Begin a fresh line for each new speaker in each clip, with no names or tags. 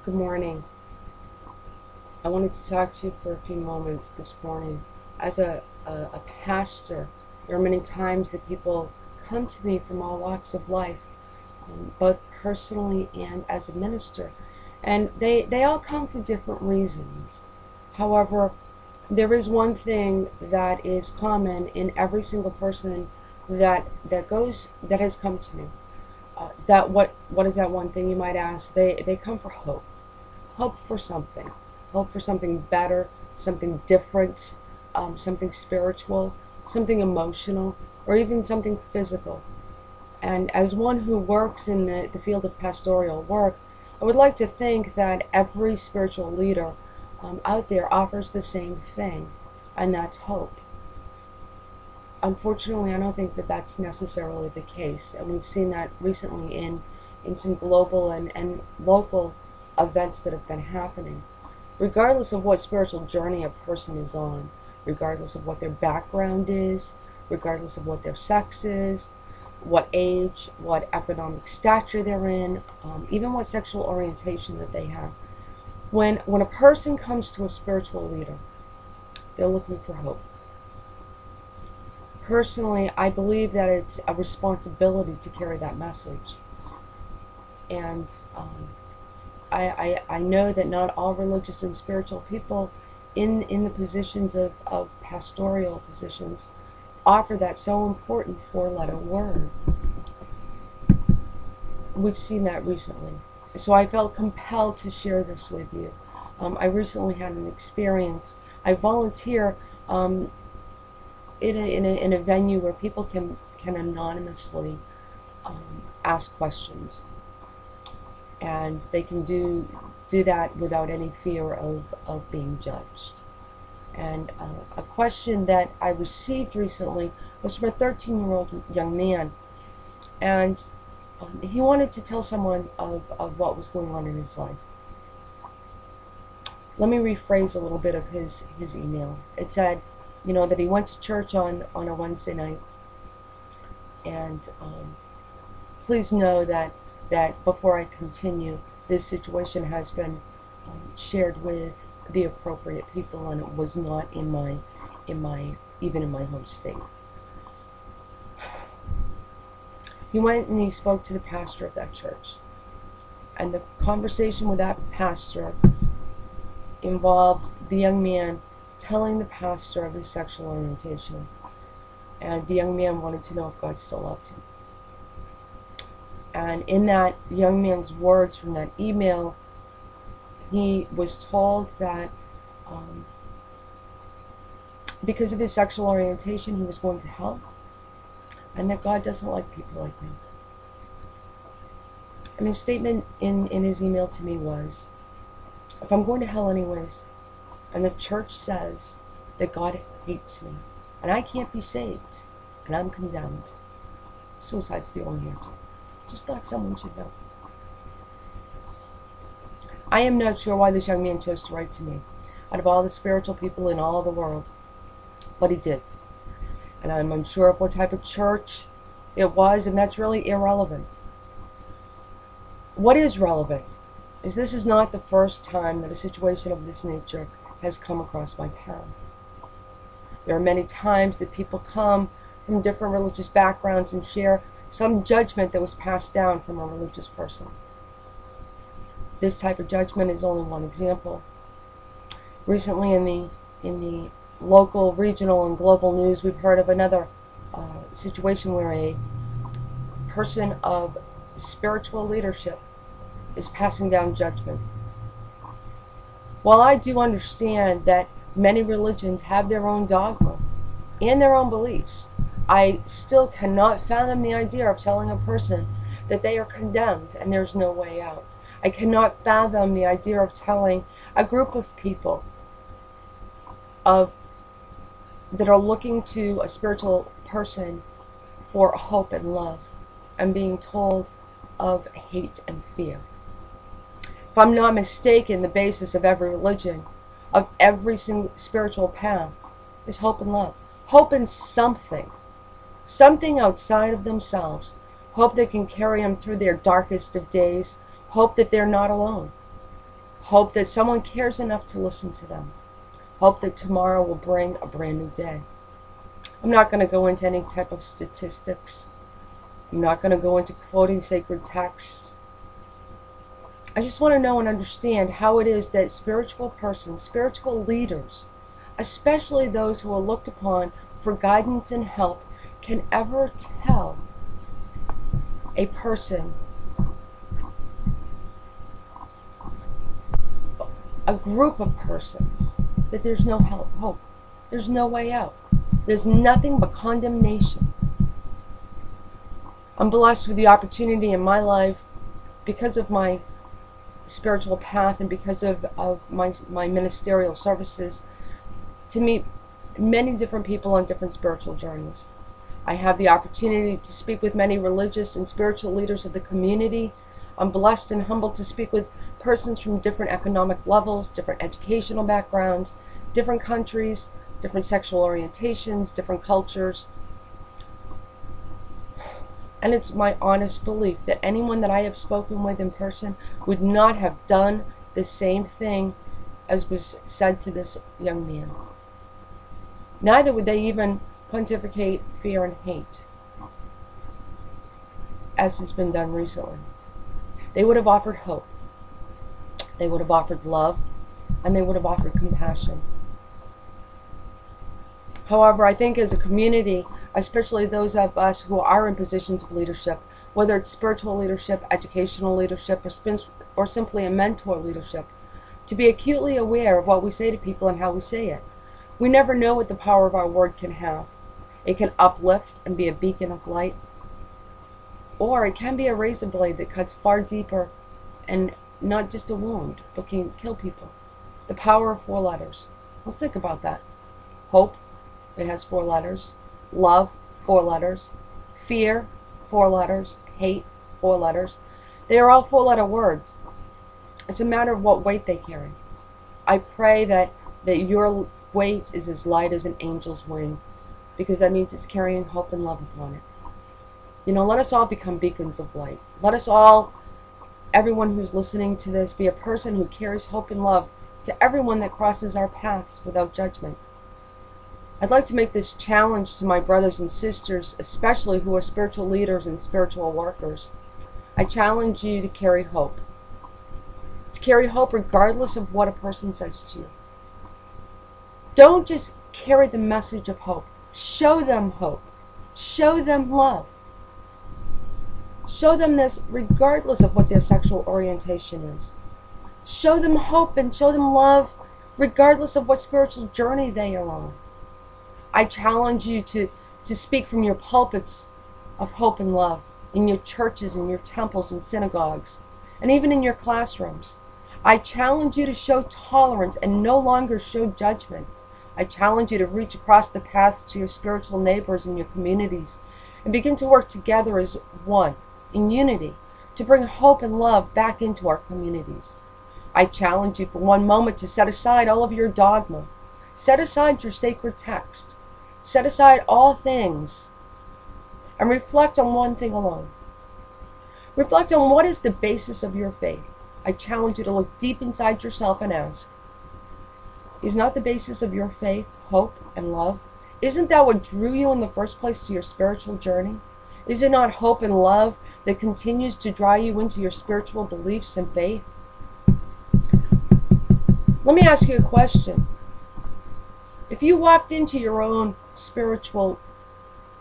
Good morning. I wanted to talk to you for a few moments this morning. As a pastor, there are many times that people come to me from all walks of life, both personally and as a minister. And they all come for different reasons. However, there is one thing that is common in every single person that has come to me. What is that one thing, you might ask? They come for hope. Hope for something better, something different, something spiritual, something emotional, or even something physical. And as one who works in the field of pastoral work, I would like to think that every spiritual leader out there offers the same thing, and that's hope. Unfortunately, I don't think that that's necessarily the case, and we've seen that recently in some global and local events that have been happening. Regardless of what spiritual journey a person is on, regardless of what their background is, regardless of what their sex is, what age, what economic stature they're in, even what sexual orientation that they have. When a person comes to a spiritual leader, they're looking for hope. Personally, I believe that it's a responsibility to carry that message. And I know that not all religious and spiritual people in the positions of pastoral positions offer that so important four-letter word. We've seen that recently. So I felt compelled to share this with you. I recently had an experience. I volunteer in a venue where people can anonymously ask questions, and they can do that without any fear of being judged. And a question that I received recently was from a 13-year-old young man, and he wanted to tell someone of what was going on in his life. Let me rephrase a little bit of his email. It said, that he went to church on a Wednesday night, and please know that before I continue, this situation has been shared with the appropriate people, and it was not even in my home state. He went and he spoke to the pastor of that church, and the conversation with that pastor involved the young man telling the pastor of his sexual orientation, and the young man wanted to know if God still loved him. And in that young man's words from that email, he was told that because of his sexual orientation, he was going to hell, and that God doesn't like people like me. And his statement in his email to me was, if I'm going to hell anyways, and the church says that God hates me, and I can't be saved, and I'm condemned, suicide's the only answer. Just thought someone should know. I am not sure why this young man chose to write to me, out of all the spiritual people in all the world, but he did. And I'm unsure of what type of church it was, and that's really irrelevant. What is relevant is this is not the first time that a situation of this nature has come across my path. There are many times that people come from different religious backgrounds and share some judgment that was passed down from a religious person. This type of judgment is only one example. Recently in the local, regional, and global news, we've heard of another situation where a person of spiritual leadership is passing down judgment. While I do understand that many religions have their own dogma and their own beliefs, I still cannot fathom the idea of telling a person that they are condemned and there's no way out. I cannot fathom the idea of telling a group of people that are looking to a spiritual person for hope and love, and being told of hate and fear. If I'm not mistaken, the basis of every religion, of every single spiritual path, is hope and love. Hope in something outside of themselves. Hope that can carry them through their darkest of days. Hope that they're not alone. Hope that someone cares enough to listen to them. Hope that tomorrow will bring a brand new day. I'm not going to go into any type of statistics. I'm not going to go into quoting sacred texts. I just want to know and understand how it is that spiritual persons, spiritual leaders, especially those who are looked upon for guidance and help, can ever tell a person, a group of persons, that there's no hope. There's no way out. There's nothing but condemnation. I'm blessed with the opportunity in my life, because of my spiritual path and because of my ministerial services, to meet many different people on different spiritual journeys. I have the opportunity to speak with many religious and spiritual leaders of the community. I'm blessed and humbled to speak with persons from different economic levels, different educational backgrounds, different countries, different sexual orientations, different cultures. And it's my honest belief that anyone that I have spoken with in person would not have done the same thing as was said to this young man. Neither would they even pontificate fear and hate, as has been done recently. They would have offered hope. They would have offered love, and they would have offered compassion. However, I think as a community, especially those of us who are in positions of leadership, whether it's spiritual leadership, educational leadership, or simply a mentor leadership, to be acutely aware of what we say to people and how we say it. We never know what the power of our word can have. It can uplift and be a beacon of light, or it can be a razor blade that cuts far deeper and not just a wound, but can kill people. The power of 4 letters. Let's think about that. Hope, it has 4 letters. Love, 4 letters. Fear, 4 letters. Hate, 4 letters. They are all 4-letter words. It's a matter of what weight they carry. I pray that your weight is as light as an angel's wing, because that means it's carrying hope and love upon it. You know, let us all become beacons of light. Let us all, everyone who's listening to this, be a person who carries hope and love to everyone that crosses our paths without judgment. I'd like to make this challenge to my brothers and sisters, especially who are spiritual leaders and spiritual workers. I challenge you to carry hope. To carry hope regardless of what a person says to you. Don't just carry the message of hope. Show them hope. Show them love. Show them this regardless of what their sexual orientation is. Show them hope and show them love regardless of what spiritual journey they are on. I challenge you to speak from your pulpits of hope and love in your churches, in your temples and synagogues, and even in your classrooms. I challenge you to show tolerance and no longer show judgment. I challenge you to reach across the paths to your spiritual neighbors in your communities and begin to work together as one, in unity, to bring hope and love back into our communities. I challenge you for one moment to set aside all of your dogma. Set aside your sacred text. Set aside all things and reflect on one thing alone. Reflect on what is the basis of your faith. I challenge you to look deep inside yourself and ask, is not the basis of your faith hope and love? Isn't that what drew you in the first place to your spiritual journey? Is it not hope and love that continues to draw you into your spiritual beliefs and faith? Let me ask you a question. If you walked into your own spiritual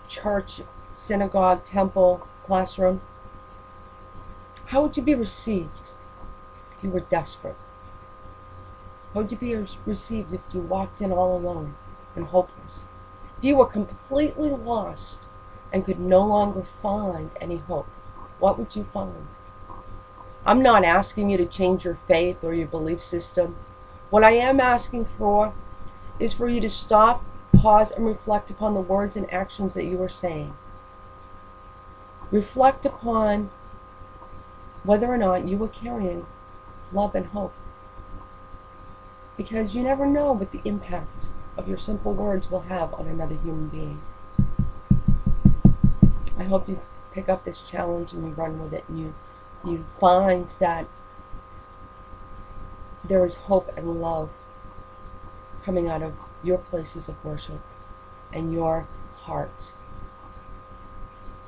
church, synagogue, temple, classroom, how would you be received if you were desperate? How would you be received if you walked in all alone and hopeless? If you were completely lost and could no longer find any hope, what would you find? I'm not asking you to change your faith or your belief system. What I am asking for is for you to stop, pause, and reflect upon the words and actions that you are saying. Reflect upon whether or not you are carrying love and hope. Because you never know what the impact of your simple words will have on another human being. I hope you pick up this challenge and you run with it, and you find that there is hope and love coming out of your places of worship and your hearts.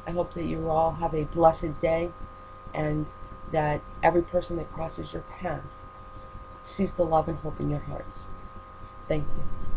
I hope that you all have a blessed day, and that every person that crosses your path sees the love and hope in your hearts. Thank you.